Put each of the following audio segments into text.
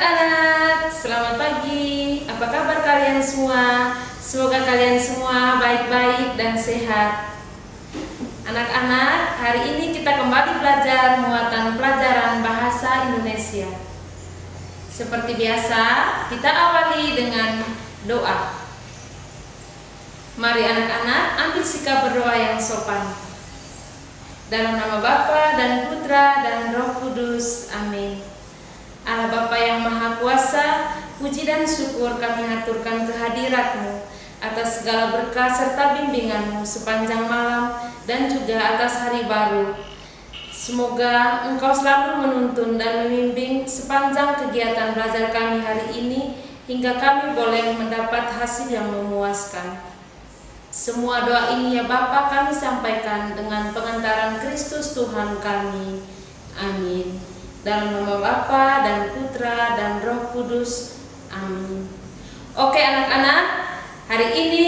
anak-anak, selamat pagi. Apa kabar kalian semua? Semoga kalian semua baik-baik dan sehat. Anak-anak, hari ini kita kembali belajar muatan pelajaran bahasa Indonesia. Seperti biasa, kita awali dengan doa. Mari anak-anak ambil sikap berdoa yang sopan. Dalam nama Bapa dan Putra dan Roh Kudus. Amin. Allah Bapa yang Maha Kuasa, puji dan syukur kami haturkan kehadirat-Mu atas segala berkah serta bimbingan-Mu sepanjang malam dan juga atas hari baru. Semoga Engkau selalu menuntun dan membimbing sepanjang kegiatan belajar kami hari ini hingga kami boleh mendapat hasil yang memuaskan. Semua doa ini ya Bapa kami sampaikan dengan pengantaran Kristus Tuhan kami. Amin. Dalam nama Bapa dan Putra dan Roh Kudus. Amin. Oke anak-anak, hari ini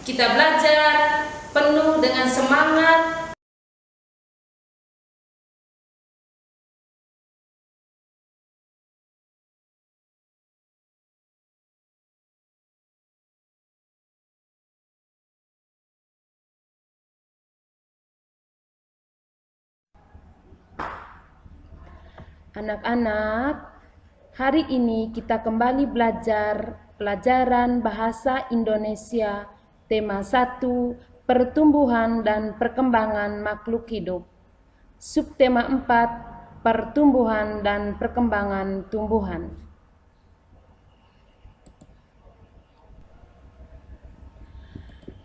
kita belajar penuh dengan semangat. Anak-anak, hari ini kita kembali belajar pelajaran bahasa Indonesia tema 1, pertumbuhan dan perkembangan makhluk hidup. Subtema 4, pertumbuhan dan perkembangan tumbuhan.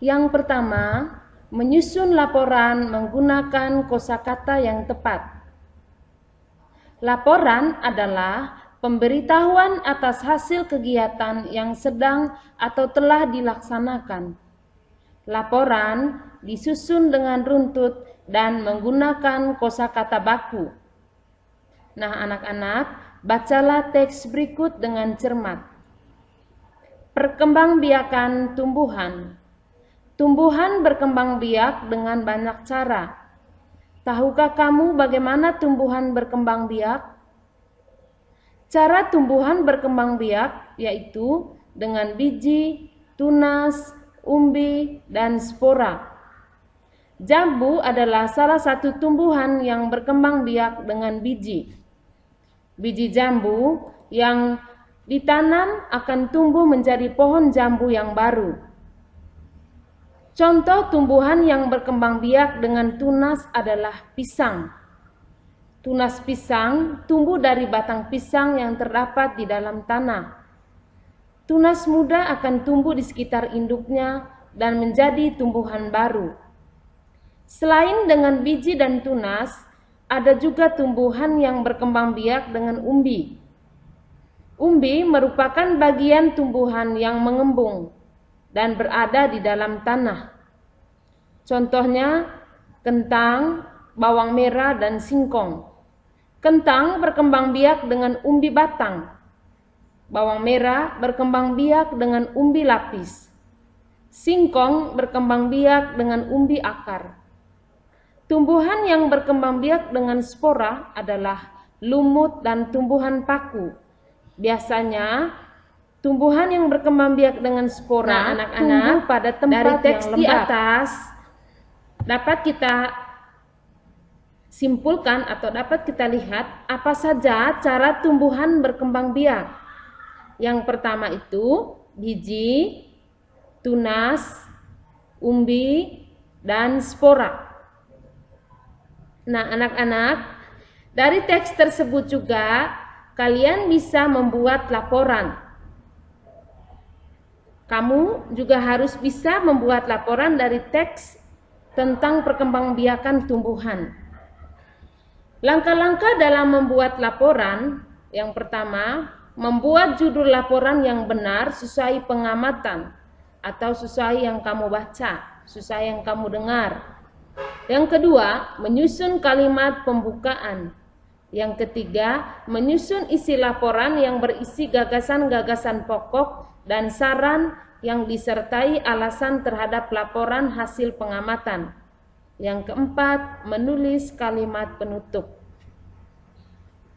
Yang pertama, menyusun laporan menggunakan kosakata yang tepat. Laporan adalah pemberitahuan atas hasil kegiatan yang sedang atau telah dilaksanakan. Laporan disusun dengan runtut dan menggunakan kosakata baku. Nah, anak-anak, bacalah teks berikut dengan cermat. Perkembangbiakan tumbuhan. Tumbuhan berkembang biak dengan banyak cara. Tahukah kamu bagaimana tumbuhan berkembang biak? Cara tumbuhan berkembang biak yaitu dengan biji, tunas, umbi, dan spora. Jambu adalah salah satu tumbuhan yang berkembang biak dengan biji. Biji jambu yang ditanam akan tumbuh menjadi pohon jambu yang baru. Contoh tumbuhan yang berkembang biak dengan tunas adalah pisang. Tunas pisang tumbuh dari batang pisang yang terdapat di dalam tanah. Tunas muda akan tumbuh di sekitar induknya dan menjadi tumbuhan baru. Selain dengan biji dan tunas, ada juga tumbuhan yang berkembang biak dengan umbi. Umbi merupakan bagian tumbuhan yang mengembung dan berada di dalam tanah. Contohnya kentang, bawang merah, dan singkong. Kentang berkembang biak dengan umbi batang. Bawang merah berkembang biak dengan umbi lapis. Singkong berkembang biak dengan umbi akar. Tumbuhan yang berkembang biak dengan spora adalah lumut dan tumbuhan paku. Biasanya tumbuhan yang berkembang biak dengan spora tumbuh pada tempat dari teks yang lembab. Di atas dapat kita simpulkan atau dapat kita lihat apa saja cara tumbuhan berkembang biak. Yang pertama itu biji, tunas, umbi, dan spora. Nah, anak-anak, dari teks tersebut juga kalian bisa membuat laporan. Kamu juga harus bisa membuat laporan dari teks tentang perkembangbiakan tumbuhan. Langkah-langkah dalam membuat laporan, yang pertama, membuat judul laporan yang benar sesuai pengamatan atau sesuai yang kamu baca, sesuai yang kamu dengar. Yang kedua, menyusun kalimat pembukaan. Yang ketiga, menyusun isi laporan yang berisi gagasan-gagasan pokok dan saran yang disertai alasan terhadap laporan hasil pengamatan. Yang keempat, menulis kalimat penutup.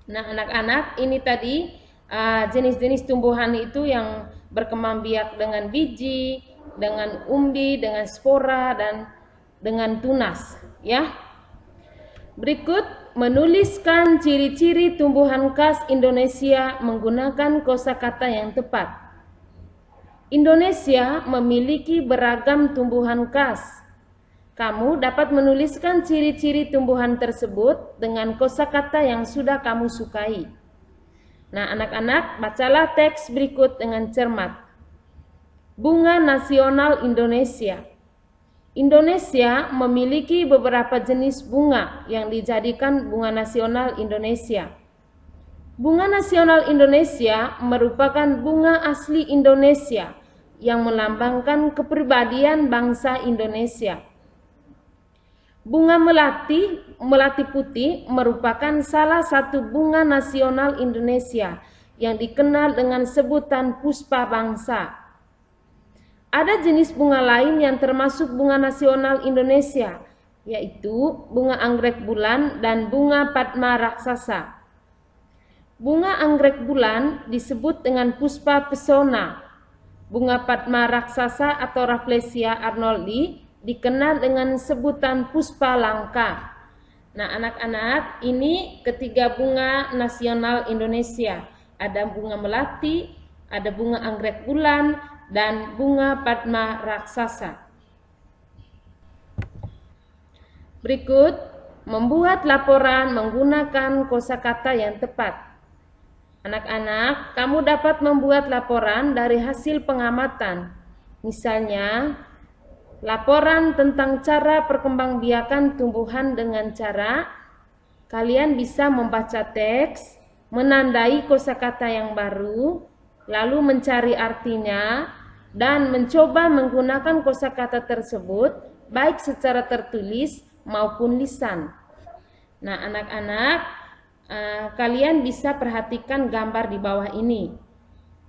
Nah, anak-anak, ini tadi jenis-jenis tumbuhan itu yang berkembang biak dengan biji, dengan umbi, dengan spora, dan dengan tunas, ya. Berikut menuliskan ciri-ciri tumbuhan khas Indonesia menggunakan kosakata yang tepat. Indonesia memiliki beragam tumbuhan khas. Kamu dapat menuliskan ciri-ciri tumbuhan tersebut dengan kosakata yang sudah kamu sukai. Nah, anak-anak, bacalah teks berikut dengan cermat. Bunga nasional Indonesia. Indonesia memiliki beberapa jenis bunga yang dijadikan bunga nasional Indonesia. Bunga nasional Indonesia merupakan bunga asli Indonesia yang melambangkan kepribadian bangsa Indonesia. Bunga melati putih merupakan salah satu bunga nasional Indonesia yang dikenal dengan sebutan puspa bangsa. Ada jenis bunga lain yang termasuk bunga nasional Indonesia, yaitu bunga anggrek bulan dan bunga padma raksasa. Bunga anggrek bulan disebut dengan puspa pesona. Bunga padma raksasa atau Rafflesia arnoldi dikenal dengan sebutan puspa langka. Nah, anak-anak, ini ketiga bunga nasional Indonesia. Ada bunga melati, ada bunga anggrek bulan, dan bunga padma raksasa. Berikut, membuat laporan menggunakan kosakata yang tepat. Anak-anak, kamu dapat membuat laporan dari hasil pengamatan. Misalnya, laporan tentang cara perkembangbiakan tumbuhan dengan cara kalian bisa membaca teks, menandai kosakata yang baru, lalu mencari artinya, dan mencoba menggunakan kosakata tersebut baik secara tertulis maupun lisan. Nah, anak-anak, kalian bisa perhatikan gambar di bawah ini.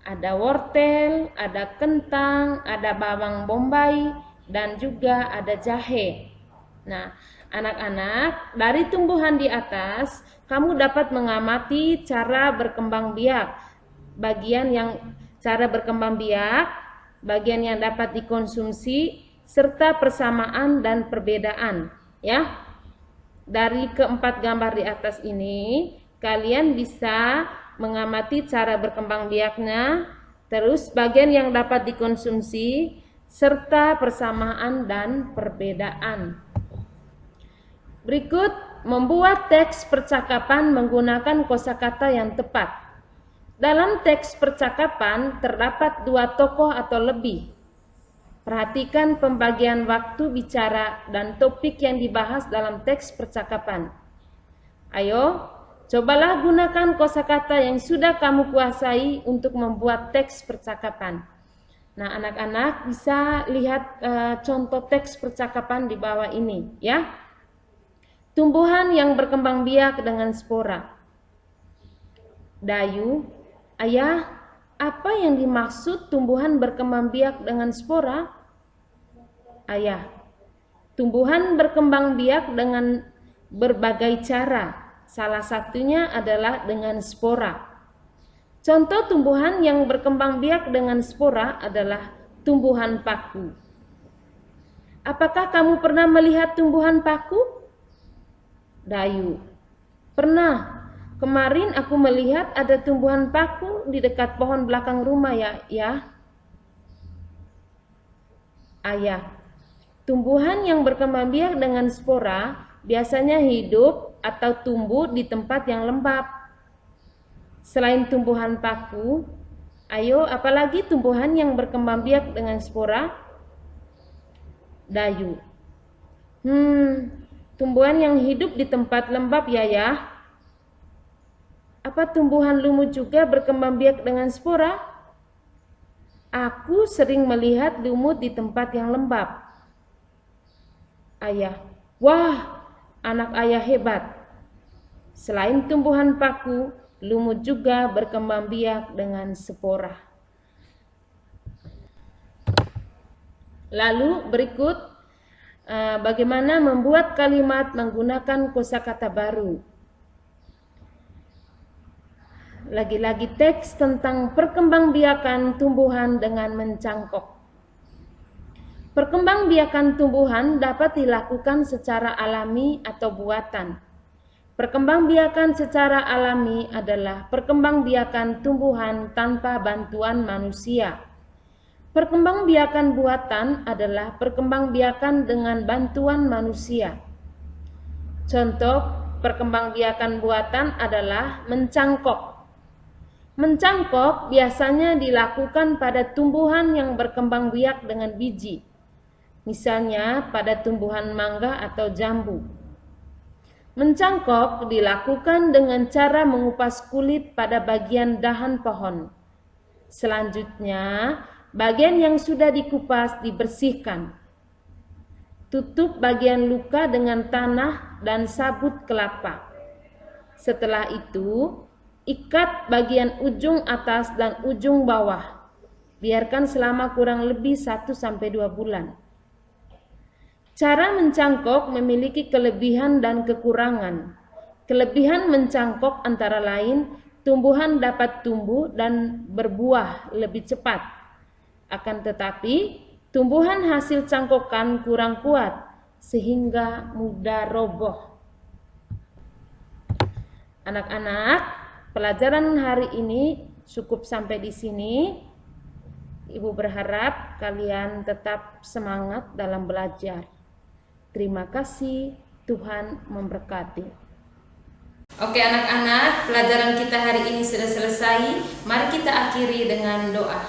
Ada wortel, ada kentang, ada bawang bombay, dan juga ada jahe. Nah, anak-anak, dari tumbuhan di atas, kamu dapat mengamati cara berkembang biak. Cara berkembang biak, bagian yang dapat dikonsumsi, serta persamaan dan perbedaan. Ya, dari keempat gambar di atas ini, kalian bisa mengamati cara berkembang biaknya, terus bagian yang dapat dikonsumsi, serta persamaan dan perbedaan. Berikut, membuat teks percakapan menggunakan kosakata yang tepat. Dalam teks percakapan terdapat dua tokoh atau lebih. Perhatikan pembagian waktu bicara dan topik yang dibahas dalam teks percakapan. Ayo, cobalah gunakan kosakata yang sudah kamu kuasai untuk membuat teks percakapan. Nah, anak-anak bisa lihat contoh teks percakapan di bawah ini, ya. Tumbuhan yang berkembang biak dengan spora. Dayu, ayah, apa yang dimaksud tumbuhan berkembang biak dengan spora? Ayah, tumbuhan berkembang biak dengan berbagai cara. Salah satunya adalah dengan spora. Contoh tumbuhan yang berkembang biak dengan spora adalah tumbuhan paku. Apakah kamu pernah melihat tumbuhan paku? Dayu, pernah. Kemarin aku melihat ada tumbuhan paku di dekat pohon belakang rumah ya. Ayah, tumbuhan yang berkembang biak dengan spora biasanya hidup atau tumbuh di tempat yang lembab. Selain tumbuhan paku, ayo apalagi tumbuhan yang berkembang biak dengan spora? Dayu, tumbuhan yang hidup di tempat lembab ya. Apa tumbuhan lumut juga berkembang biak dengan spora? Aku sering melihat lumut di tempat yang lembab. Ayah, wah, anak ayah hebat. Selain tumbuhan paku, lumut juga berkembang biak dengan spora. Lalu berikut bagaimana membuat kalimat menggunakan kosakata baru. lagi-lagi teks tentang perkembangbiakan tumbuhan dengan mencangkok. Perkembangbiakan tumbuhan dapat dilakukan secara alami atau buatan. Perkembangbiakan secara alami adalah perkembangbiakan tumbuhan tanpa bantuan manusia. Perkembangbiakan buatan adalah perkembangbiakan dengan bantuan manusia. Contoh perkembangbiakan buatan adalah mencangkok. Mencangkok biasanya dilakukan pada tumbuhan yang berkembang biak dengan biji. Misalnya pada tumbuhan mangga atau jambu. Mencangkok dilakukan dengan cara mengupas kulit pada bagian dahan pohon. Selanjutnya, bagian yang sudah dikupas dibersihkan. Tutup bagian luka dengan tanah dan sabut kelapa. Setelah itu, ikat bagian ujung atas dan ujung bawah. Biarkan selama kurang lebih 1-2 bulan. Cara mencangkok memiliki kelebihan dan kekurangan. Kelebihan mencangkok antara lain, tumbuhan dapat tumbuh dan berbuah lebih cepat. Akan tetapi, tumbuhan hasil cangkokan kurang kuat, sehingga mudah roboh. Anak-anak, pelajaran hari ini cukup sampai di sini. Ibu berharap kalian tetap semangat dalam belajar. Terima kasih, Tuhan memberkati. Oke anak-anak, pelajaran kita hari ini sudah selesai. Mari kita akhiri dengan doa.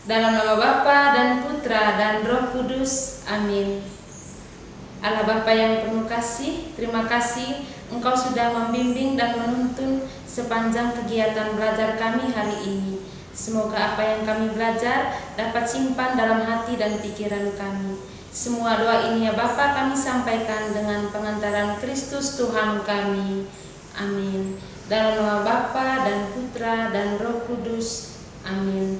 Dalam nama Bapa dan Putra dan Roh Kudus, amin. Allah Bapa yang penuh kasih, terima kasih Engkau sudah membimbing dan menuntun sepanjang kegiatan belajar kami hari ini. Semoga apa yang kami belajar dapat simpan dalam hati dan pikiran kami. Semua doa ini ya Bapa kami sampaikan dengan pengantaran Kristus Tuhan kami. Amin. Dalam nama Bapa dan Putra dan Roh Kudus. Amin.